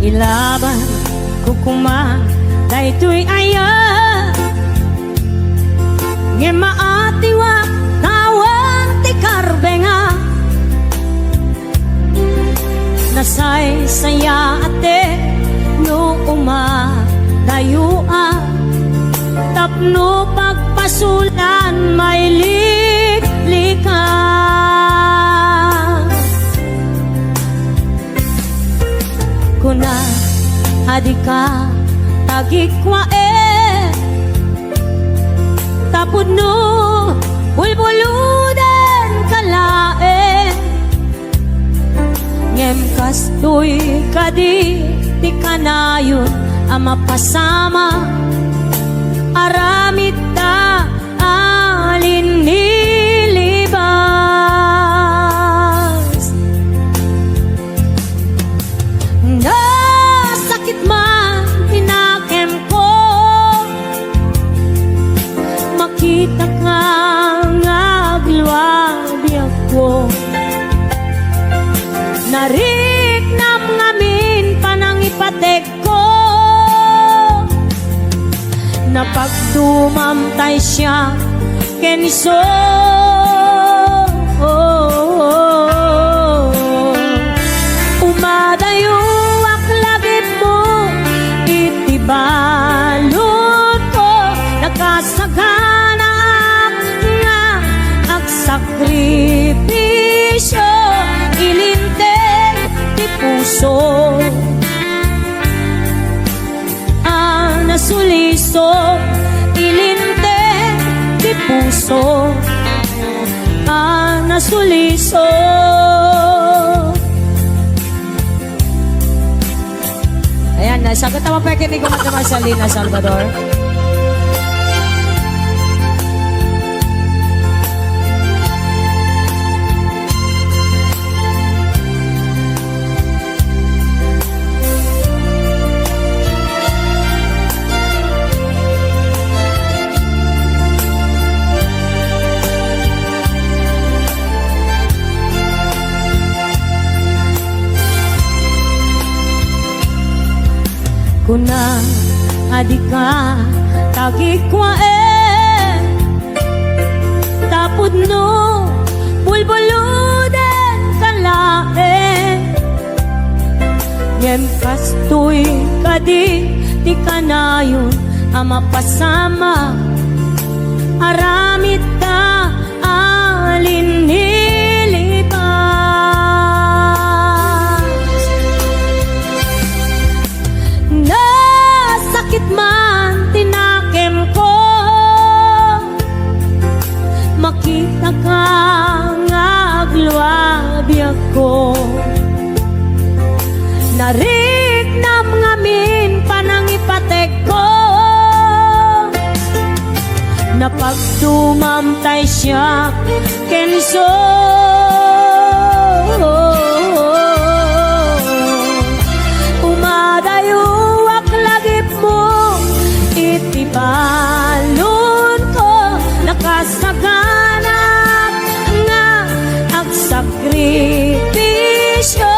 ilaban ko kuma daytoy aya nge maatiwa tawan ti karbenga nasay saya ate no uma dayua tapno pagpasulan may liklika kuna adika tagikwa tapod no bulbuludan kalae ngem kastoy kadi ti kanayon ama pasama aramid ta alin nilibas nasakit man tinakem ko makita ka ngagluwabi ako nariknam ngamin panangipatek ko napagdumamtay siya keniso umadayo aklagip mo itibalot ko nakasagana nga aksakripisyo ilinteg ti puso nasuliso ilinteg ti puso nasuliso ayan na sagot naman pa kinig ko Mata Marcelina Salvador. Kuna adika tagikwa tapod no bulbuludan kalae ngem kastoy kadi ti kanayon ama pasama aramid ta alin sakit man tinakem ko makita ka ngagluwabi ako nariknam ngamin panangipatek ko napagdumamtay siya kenso umadayo itibalon ko nakasaganap nga agsakripisyo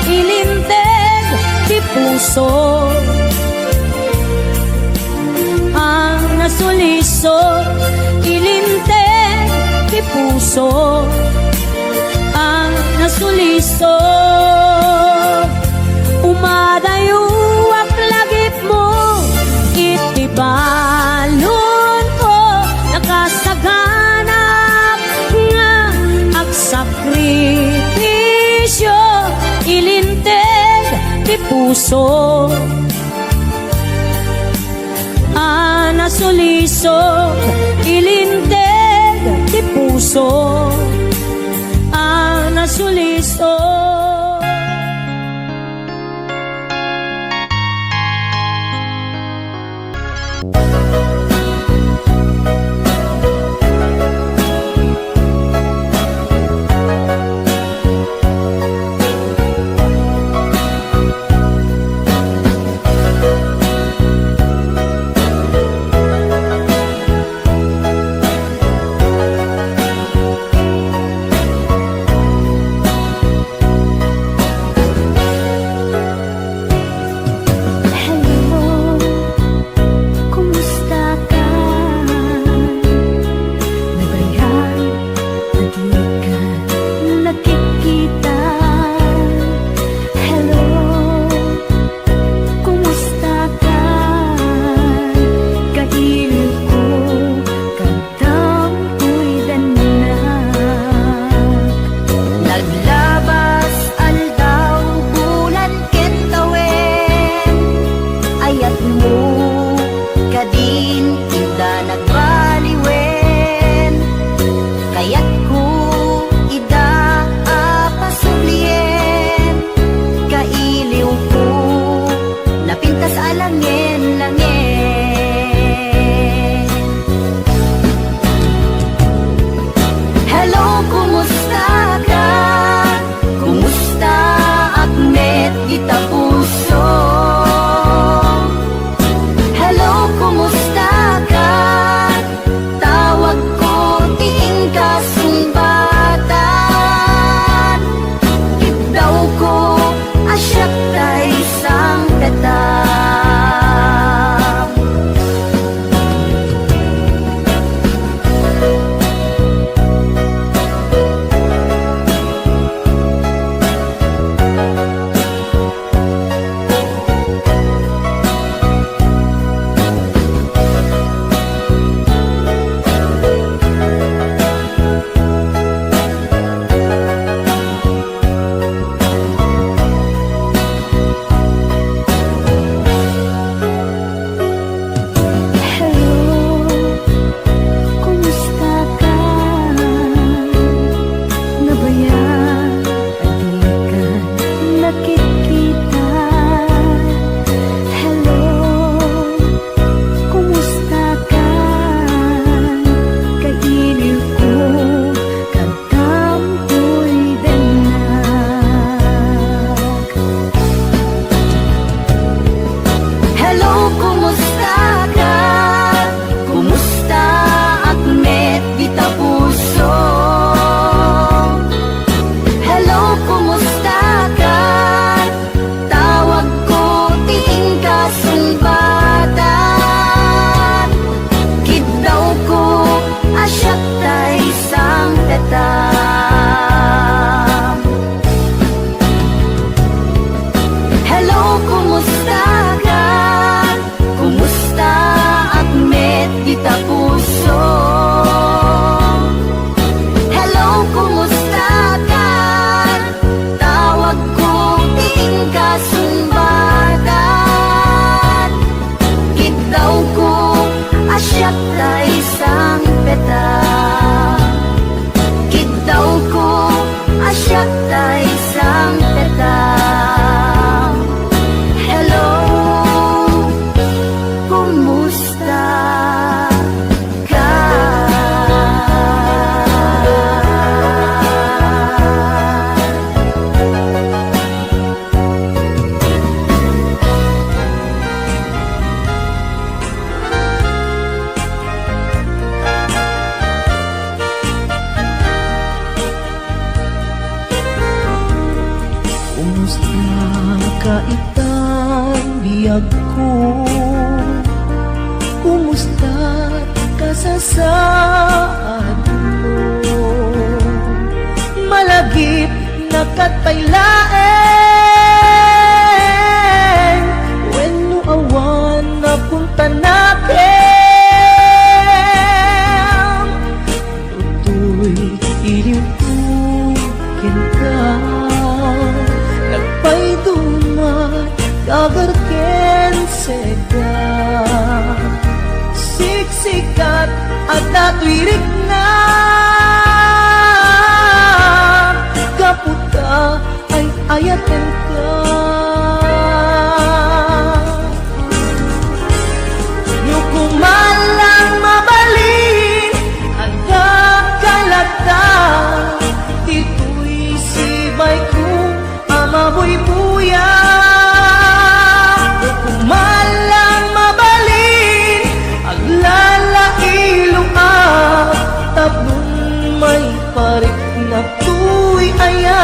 ilinteg ti puso ang nasuliso ilinteg ti puso ang nasuliso umadayo aklagip mo itibalon ko nakasaganap nga agsakripisyo ilinteg ti puso nasuliso ilinteg ti puso nasuliso. kumusta ka? Kumusta akmet kita puso? Hello, kumusta ka? Tawag ko ting kasumbadan. Kitaw ko asyat na isang peta. Kitaw ko asyat na isang peta. Hello, kumusta ka? Kumusta ka itang biyag ko? Kumusta ka sa saad mo? Malagip na katpailaen when no awan na punta natin. Tutoy iliw ko ka nagpay dumat kagarken seda. Siksikat at natwirik na kaputa ay ayaten ka. Nukumalang mabalin ang kakalata. Ito'y sibay ko mabuy-buya. Kumalang mabalin ang lalailong tablon may parik na tuy ayan.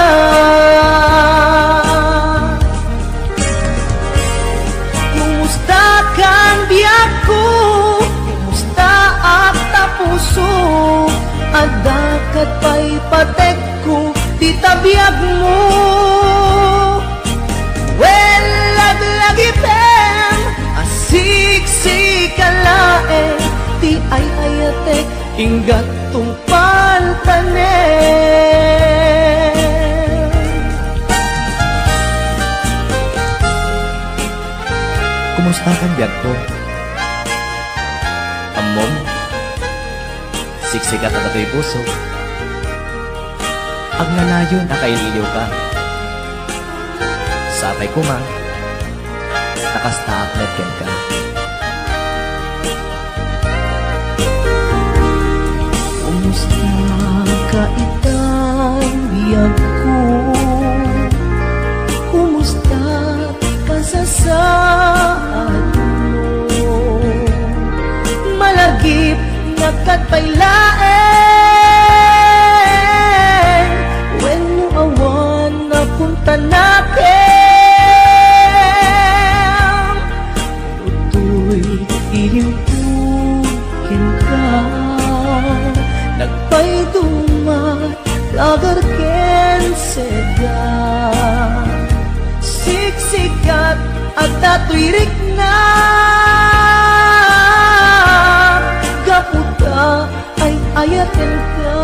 Kumusta kang biyak ko? Kumusta at tapuso? At dakat pa'y patek ko di tabiyag mo. Well, laglagipem asiksisikalae ti ay ayatek inggat tong pantanen. Kumusta kang biyag ko? Amom, siksikat na dato'y puso. Ang nalayo na kaililiw ka. Sabay ko ma, nakasta akmet ken ka. Kumusta ka itang biyag ko? Kumusta ka sa saad mo? Malagip na katpailaen when no awan na punta natin. Tutoy iliw ko ka nagpay dumat lagarken seda. Siksikat at tatwirik na kaputa ay ayaten ka.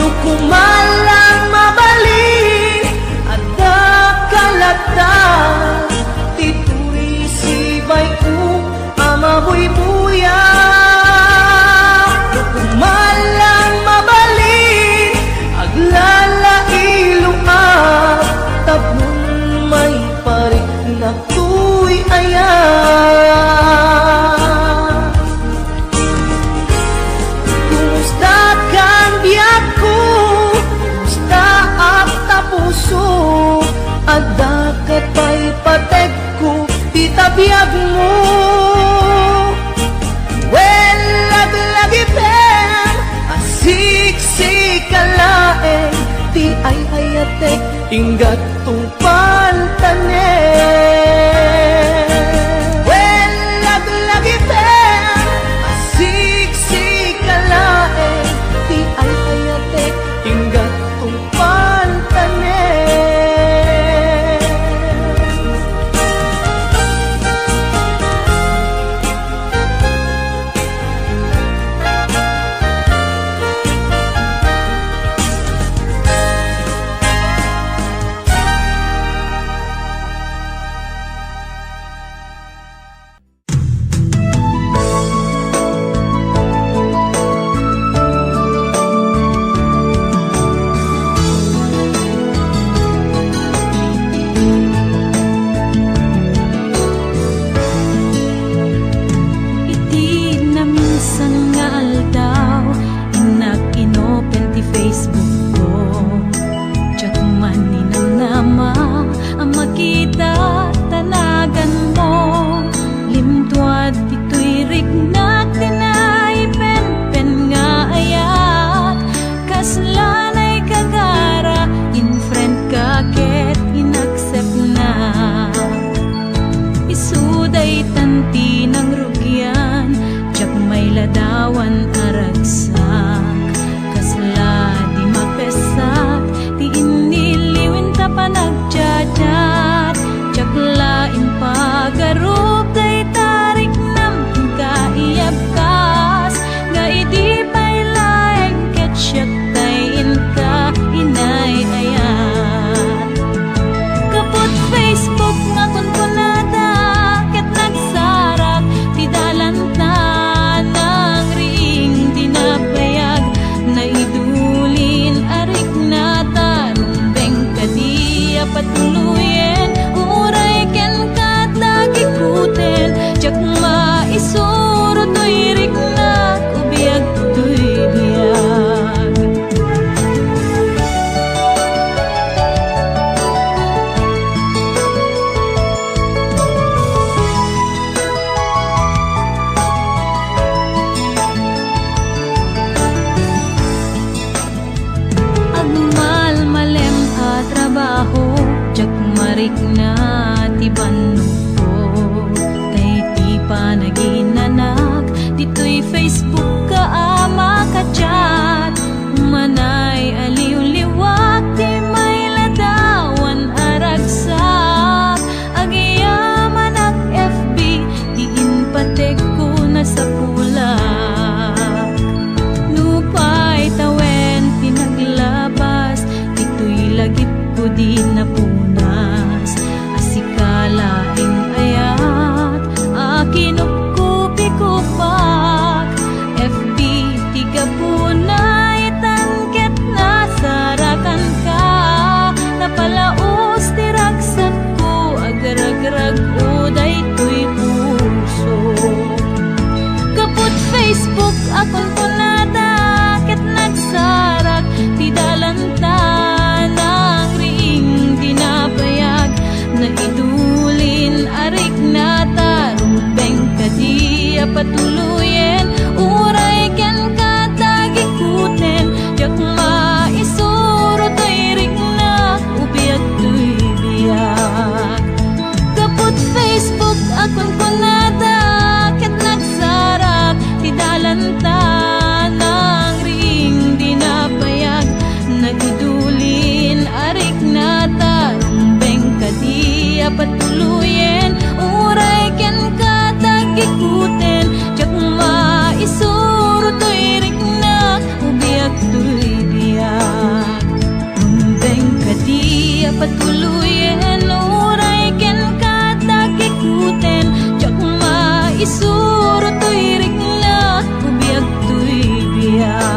Nukumalang mabalin at nakalata. Tito'y sibay ko mabuy-buya. Nukumalang mabalin ang lalailong tablon may parik na tuy ayan. Kumusta kang biyak ko? Kumusta at tapuso? At dakat pa'y patek ko itabiyag mo. Well, laglagipem asiksikalae ti ay ayatek inggat tong pantanen. Well, laglagipem asiksikalae ti ay ayatek inggat tong pantanen. arik na ti bandok ko. Tay ti panaginanak, dito'y Facebook ka ama ka chat. Manay aliw-liwak, ti may ladawan aragsak. Agiyaman ak FB, di inpatek ko na sa pulak. Nupay tawen pinaglabas, dito'y lagip ko di napunas. Asikalaing ayat, akinupkupi ko pak. FB tiga punay, tangket na sarakan ka. Napalaos tiragsat ko, agragrag uday to'y puso. Kaput Facebook akon ko nata, ket nagsarak ti dalanta. Nang ring dinapayag, na idulin arik nata. Rumbeng ka di apatuluyen, uray ken ka tagikuten. Jak maisuro to'y ring na, ubiyag to'y biyak. Kaput Facebook akon ko nata, ket nagsarak ti dalanta. Nang ring dinapayag, na idulin arik nata. Rumbeng ka di apatuluyen, uray ken ka tagikuten. Jak maisuro to'y ring na, ubiyag to'y biyak. Rumbeng ka di apatuluyen, uray ken ka tagikuten. Jak maisuro to'y ring na, ubiyag to'y biyak.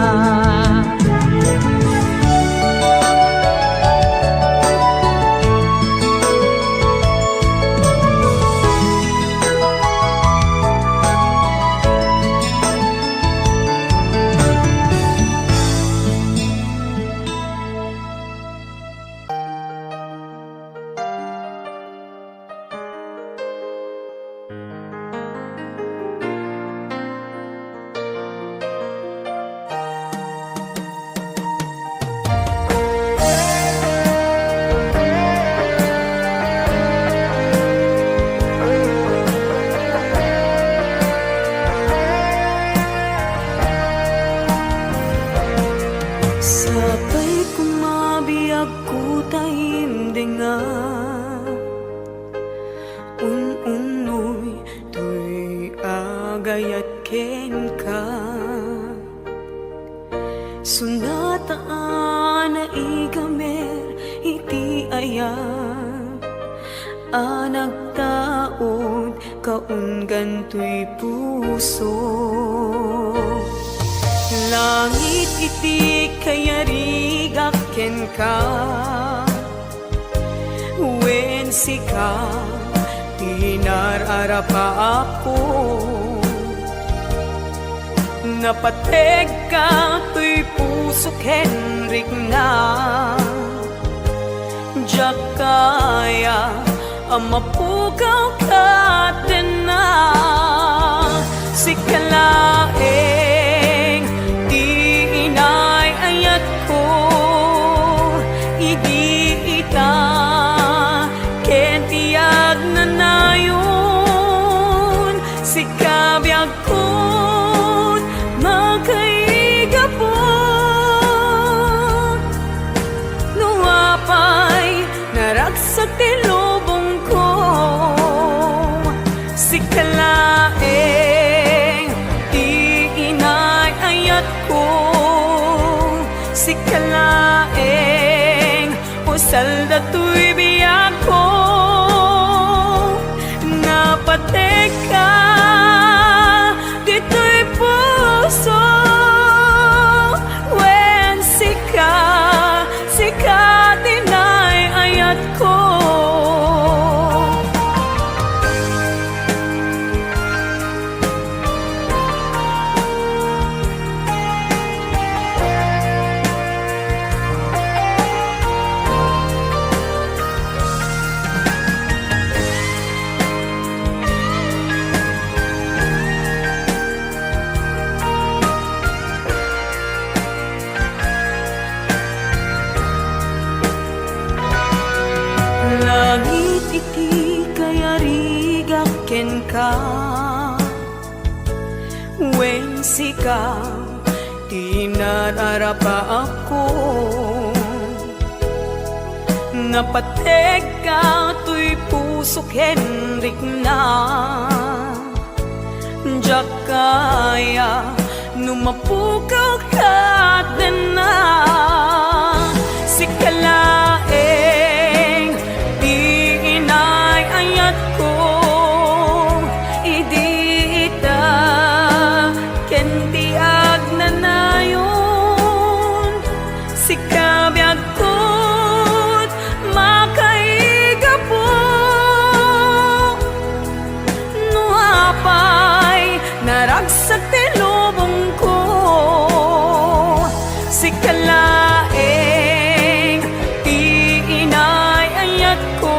Sabay kumabiyag ko tahimdinga, unoy to'y agayat ken ka. Sunataan na igamer iti ayat, anagtaod kaunggan to'y puso. Langit iti kayarigak ken ka, wen sika tinararapa ako. Napateg ka to'y puso ken rigna, jak kaya amapugaw ka din na. Sikalaeng di inay ayat ko, idi ita ken tiyag na nayon. Sikabiyag ko magkaiga po, nuwapay naragsak ti lubong ko. Sikalaeng di inay ayat ko, sikalaeng usal da to'y biyak ko. Napatek ka dito'y puso, wen sika tinay ayat ko. Langit iti kaya rigak ken ka, wen sika tinararapa ako. Napateg ka tuy pusok Henrik na, diyak kaya numapukaw ka din na. Sikalaeng di inay ayat ko, idi ita kendi agnanayon. Sikabiyag ko't makaiga po, nuapay naragsak tilubong ko. Sikalaeng di inay ayat ko,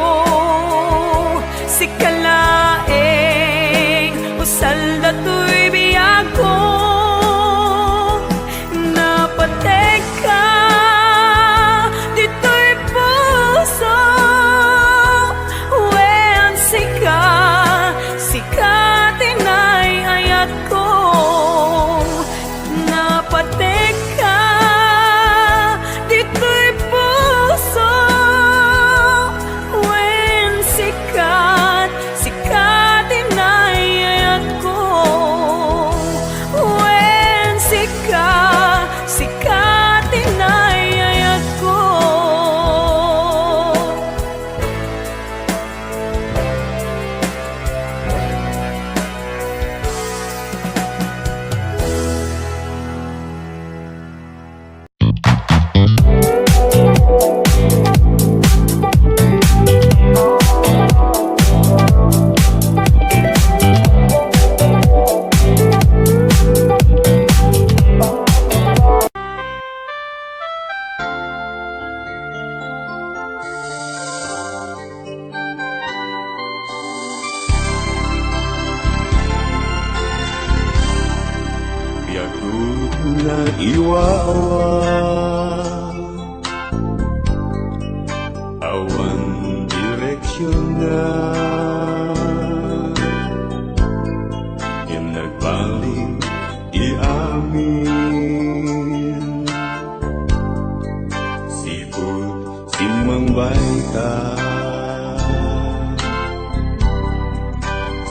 sikalaeng usal dato'y biyag ko. Napateg ka dito'y puso, wen sika tinay ayat ko. Napateg ka dito'y puso, wen sikat tinay ayat ko. Wen sikat tinay ayat ko. Yakut na iwawa, awan direksyon na, yung nagbalik iamin. Sipot simang baita,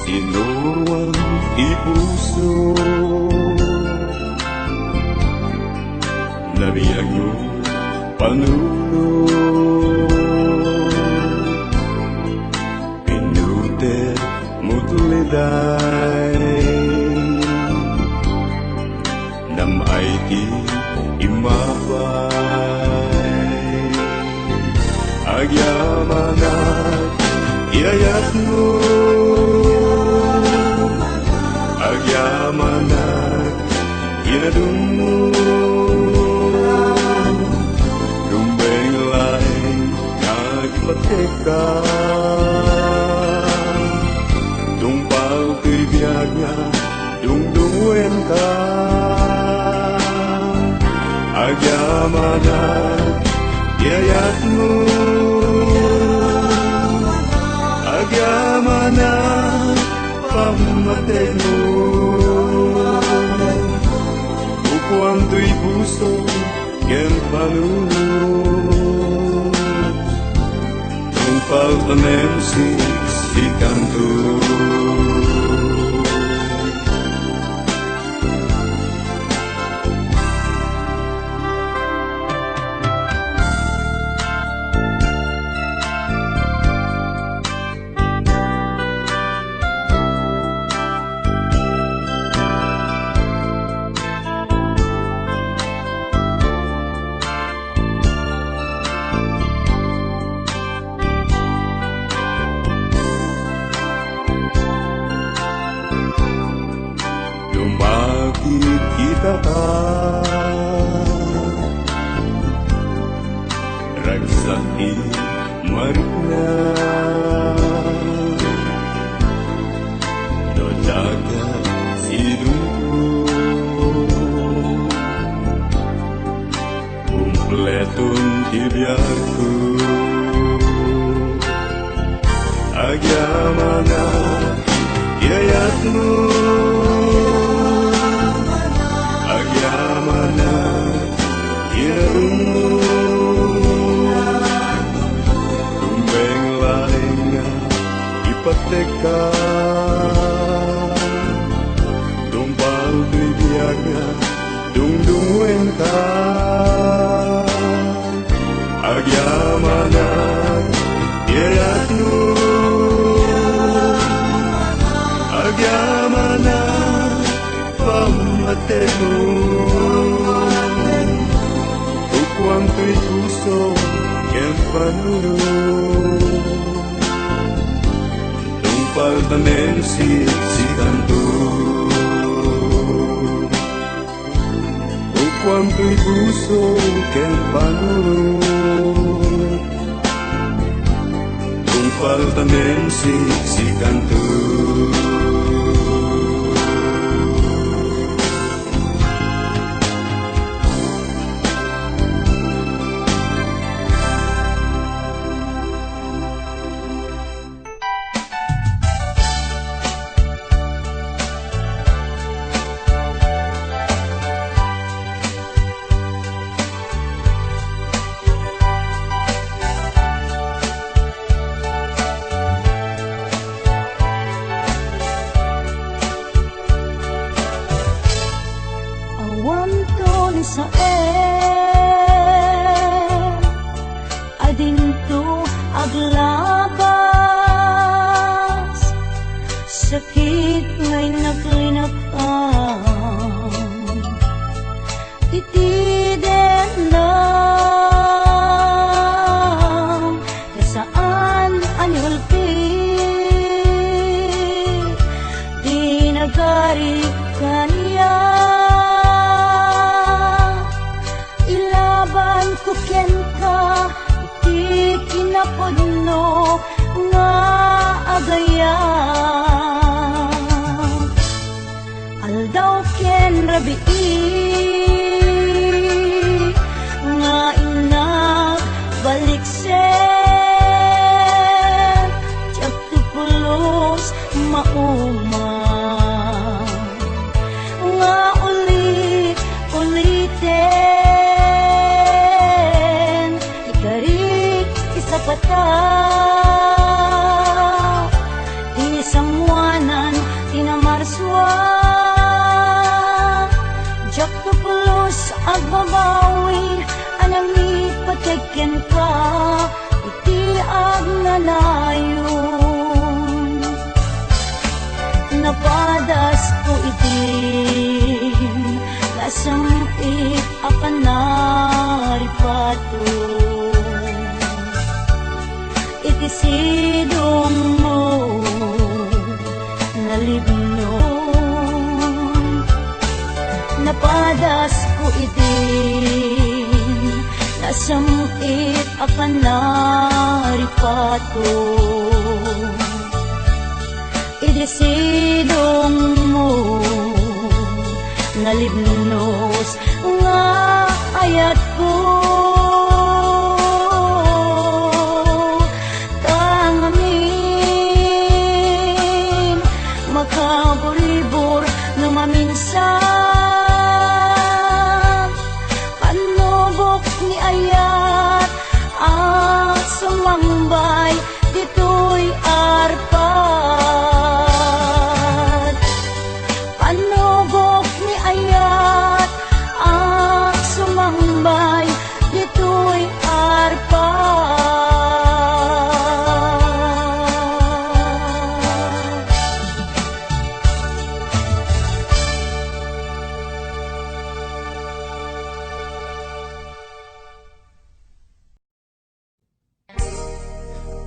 sinuruan ipuso, nabiyag mo panunod. Pinuter mo tuliday, namay ti imabay. Agyamanat iayat mo, agyamanat inadun mo. Pateka tumpal kibiyag nga dungdungwen ka, agyamanat iayat mo, agyamanat pamatay mo. Bukuan to'y puso ken panunod, paltanem si canto. Lumakit kita ka, ragsaki marina, no jaga silungko, kumpletong tibiyako. teka Tumpal bibiyaga Dungdungin ka Agyamana Iratnu Agyamana Pamatenu Tukwang tuy puso Ken panulu Tumpal tanen si kanto Tukwang tuy puso Ken panulu Tumpal tanen si kanto Awanto ni sa adinto aglabas sakit ngay naglinakam titiden lang saan anyulpi di nagari kaniya Kuken ka, iti kinapodno nga agaya. Aldaw ken rabii, nga inak baliksen, tiyak tupulos mauma. Nga ulit-ulitin, pata tinisamwanan tinamarswa jak tupulos agbabawi anang ipateken ka iti agnanayon napadas ko itin nasamit akan naripato Ikisidong mo nalibnon Napadas ko itin Nasamit akan naripato Ikisidong mo nalibnos Nga ayat ko Makaburibur na maminsan Panubok ni ayat at sumambay dito'y arpat Panubok ni ayat at sumambay dito'y arpat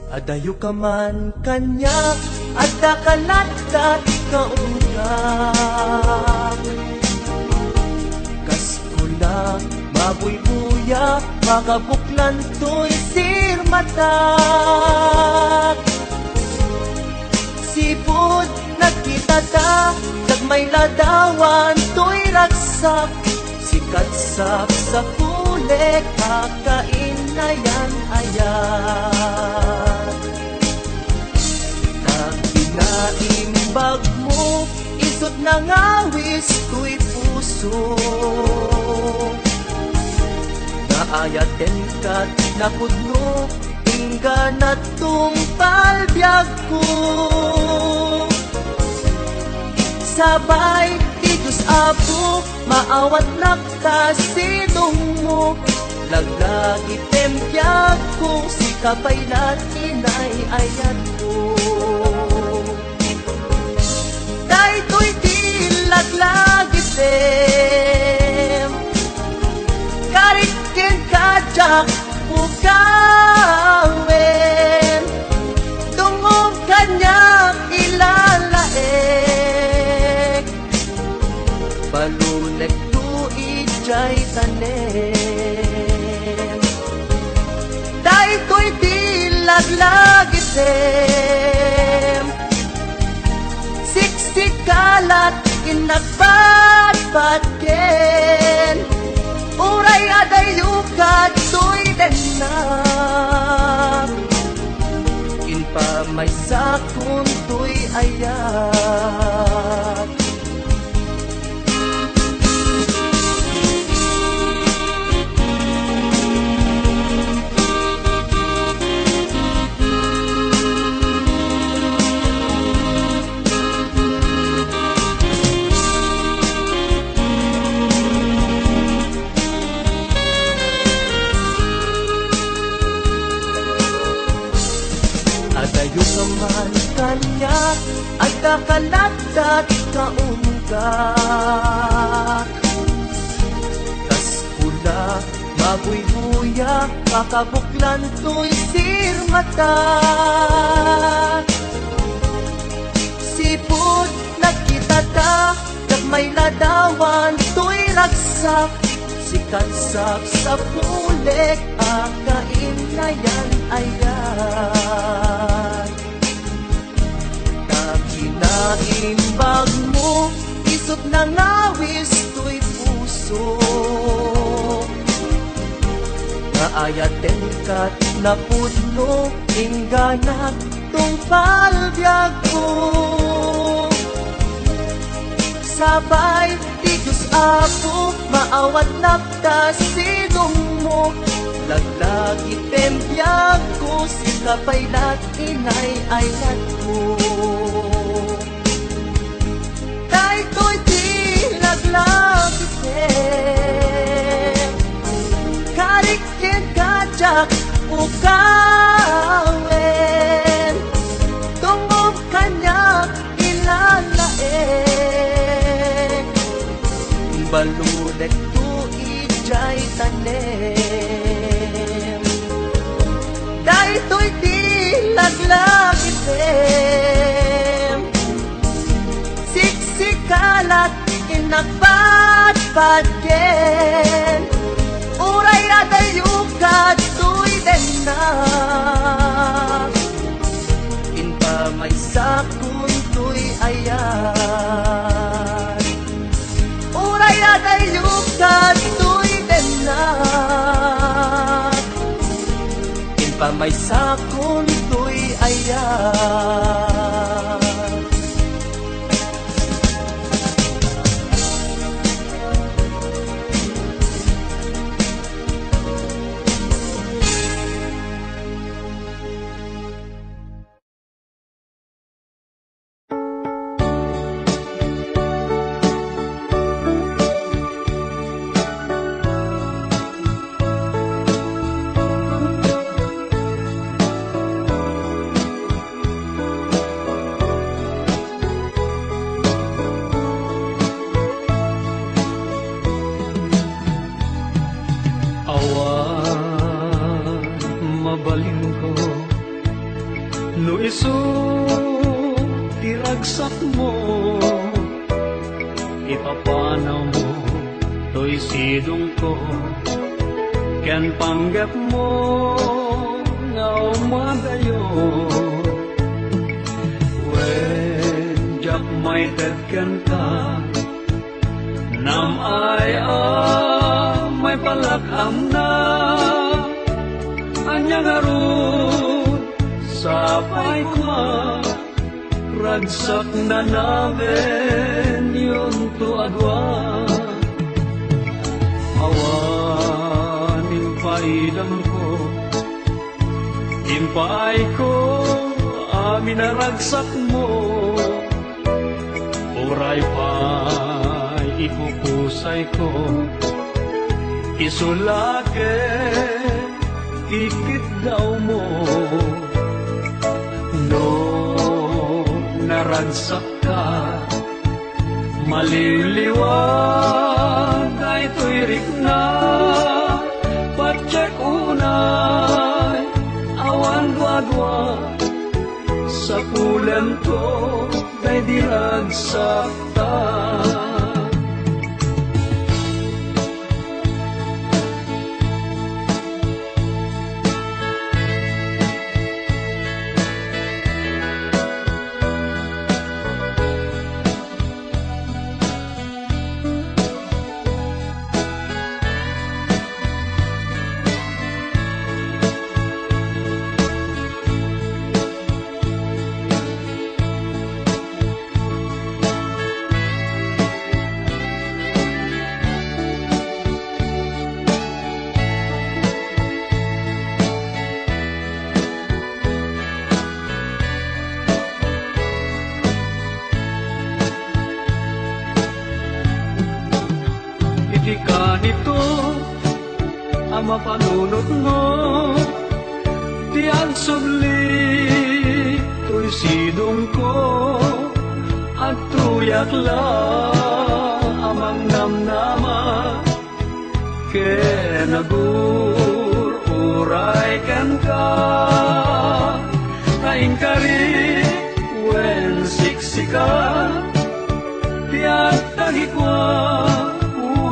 Adayo ka man kanya at dakalat kaunggap Kaskula, mabuybuya, makabuklan to'y sirmatak Sipod, nakita ta, nagmay ladawan to'y ragsak Sikatsap sa kule, kakainayan ayan Naimbag mo, isot na ngawis ko'y puso Na Maayaten kat napudno Ingga na palbiag ko Sabay ti Diyos Apo Maawat na kasinong mo Laglagi tempyag ko Si kapaylat inay ayat ko Daytoy di laglagi tem Karikin kajak ukawin Tungong kanyang ilalaek Balulek tu ijay tanem Daytoy di laglagitem Siksikalat kinagbatbatken Uray adayukat to'y denak Inpa may sakon to'y ayat Adayo naman kanya ay kakalatat kaunggak Kas pula mabuybuya kakabuklan to'y sirmata Sipod nakita ta may ladawan to'y ragsak Sikatsap sa pulek akain na yan ayan Nakinaimbag mo isot na ngawis to'y puso Naayaten kat napudno ingganak tong palbiag ko Sabay ti Diyos Apo maawat napta sinong mo Laglagi tempyag ko si kapaylat inay ayat ko Daytoy di laglagi tem Karikin kajak ukawin Tungong kanya ilalaek Balulek tu ijay tanem Daytoy di laglagi tem Siksikalat inagbatbatken Uray adayukat to'y denak Inpa may sakon to'y ayat Uray adayukat to'y denak Inpa may sakon to'y ayat mabalin ko no iso tiragsak mo ipapanaw mo to'y sidong ko ken panggap mo nga umadayo when jak may tedken ka nam ay may palakam na anyang arun sa paikma ragsak na namin yung tuadwa awanin sidang ko. Impay ko, amin na ragsak mo. Oray pa'y ikukusay ko. Isulake, ikit daw mo. No, naragsak ka. Maliliwag ay tuwirik na. Pacheck unay, awan dwa-dwa. Sa pulan to, day diragsak ta. Iti ka nito ang mapanunot mo. Ti agsubli to'y sidong ko. At tuyak la amang namnama. Ken nagur-uray ken ka. Kain kari wen siksika. Ti at tagikwa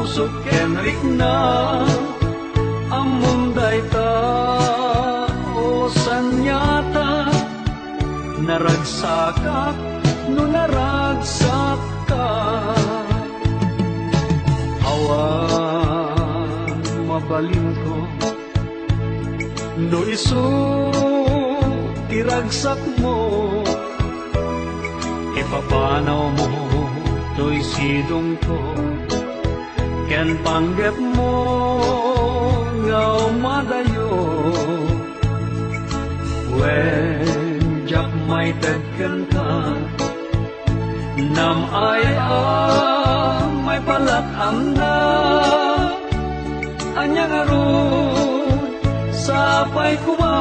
usok kenrik na among dayta o sanyata naragsakak no naragsak ka awan mabalin ko no iso tiragsak mo ipapanaw mo to'y sidong ko. Ken panggap mo ngaw madayo. When jak may tagkan ka, nam ay may palakam na. Anyang aron, sapay kuma,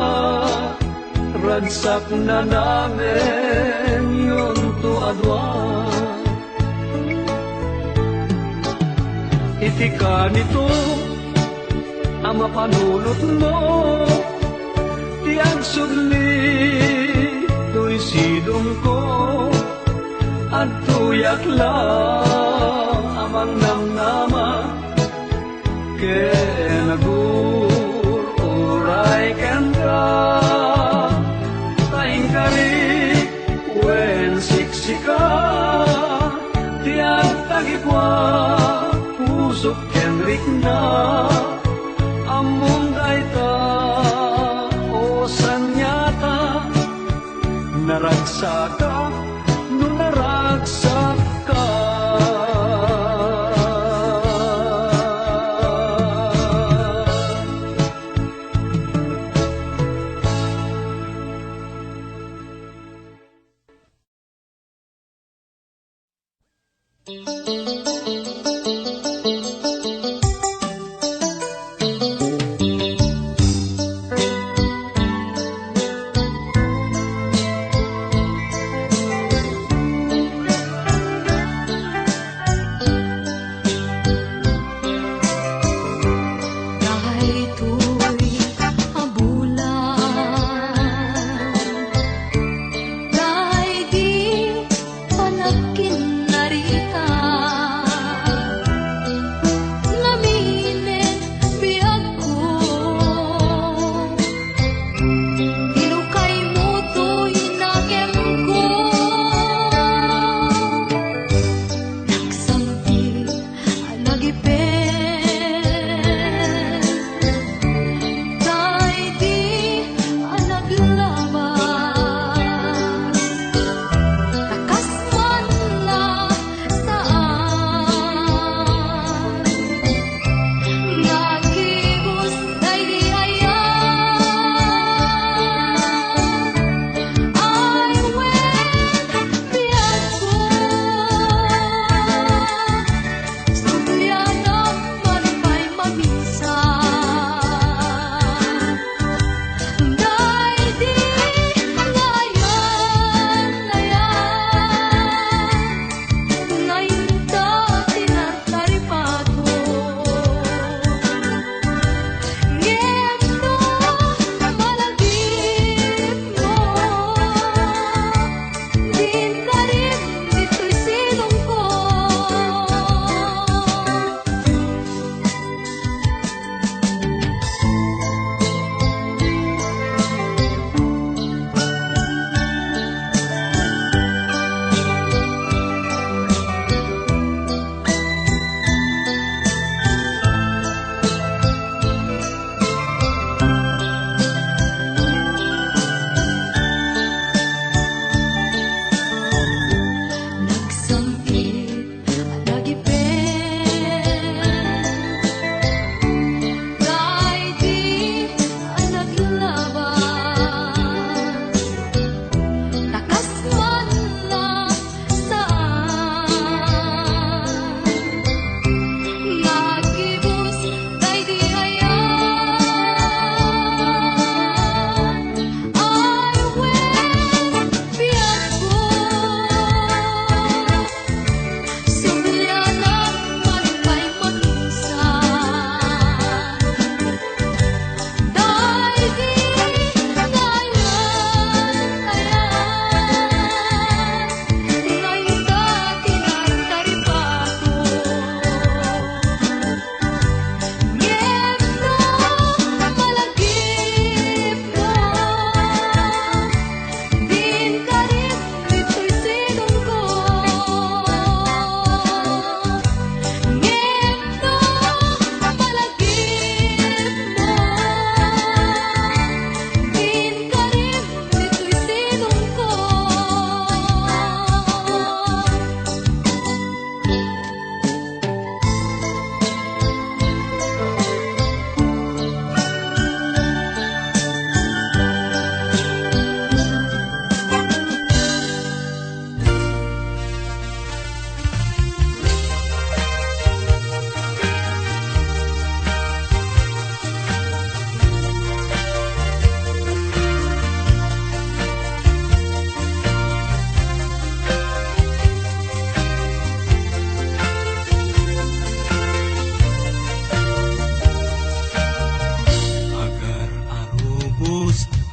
ragsak na namin yun to adwan. Iti ka nito ang mapanulot mo. Ti agsudli to'y sidong ko. At tuyak lang amang namnama. Ken nagur-uray ken ka. Taing kari wen siksika. Ti at tagikwa usok kenrik na among dayta o sanyata naragsaka no naragsak ka. Dahil di panakin narita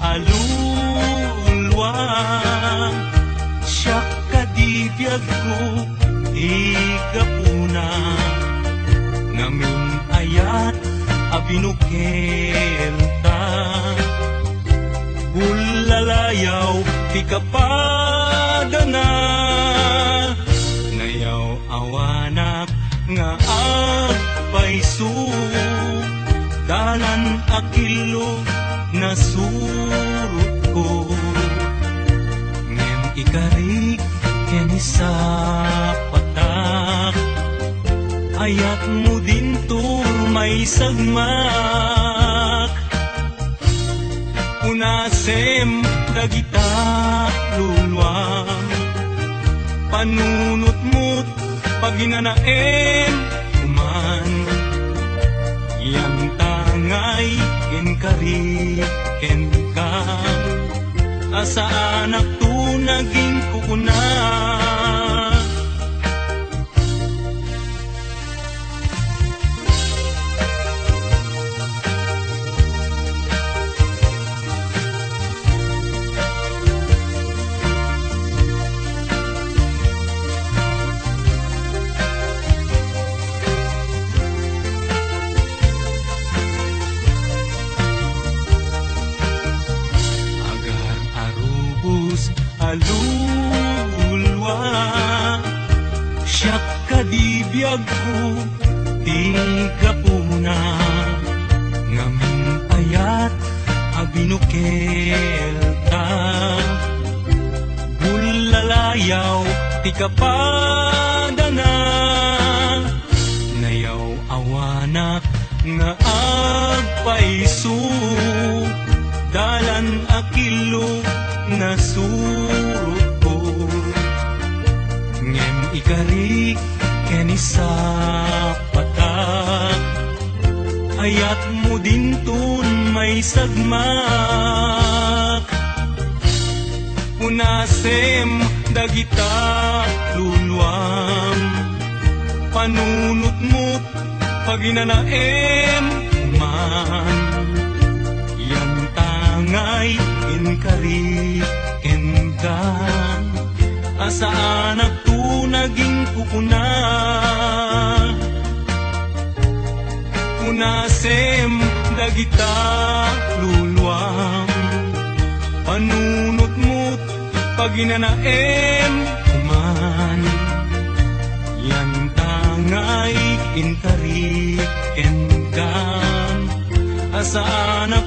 alulwa. Siya kadibiyag ko, ikapuna, ngamin ayat abinukel ta. Bulalayaw, di kapadana, nayaw awanak nga agpaisu. Dalan akilo na surut ko, ngem ikarig ken sa patak. Ayat mo din to may sagmak. Unasem dagita luluwang, panunot mo't paginanaem kuman. Yang tangay ken kari ken ka, asa anak tu naging kukuna. Alulwa, siya kadibiyag ko, di kapuna, ngamin ayat abinukel ta. Bulalayaw, di kapadana, nayaw awanak nga agpaisu. Dalan akilo na surut ko, ngem ikarik ken sa patak. Ayat mo din tun may sagmak. Unasem dagita luluwam, panunot mo't paginanaem kuman. Yan tangay in kari ken kan, asa anak tu naging kukuna. Unasem dagita luluwam, panunot mo't paginanaem kuman. Yan tangay in kari ken kan, asa anak